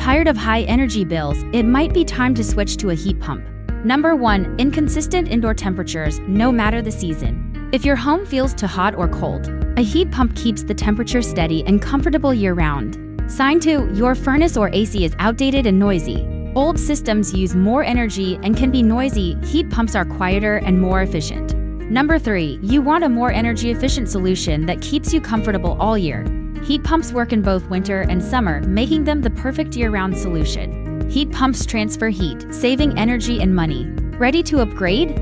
Tired of high energy bills? It might be time to switch to a heat pump. Number 1. Inconsistent indoor temperatures, no matter the season. If your home feels too hot or cold, a heat pump keeps the temperature steady and comfortable year-round. Sign 2. Your furnace or AC is outdated and noisy. Old systems use more energy and can be noisy. Heat pumps are quieter and more efficient. Number 3. You want a more energy-efficient solution that keeps you comfortable all year. Heat pumps work in both winter and summer, making them the perfect year-round solution. Heat pumps transfer heat, saving energy and money. Ready to upgrade?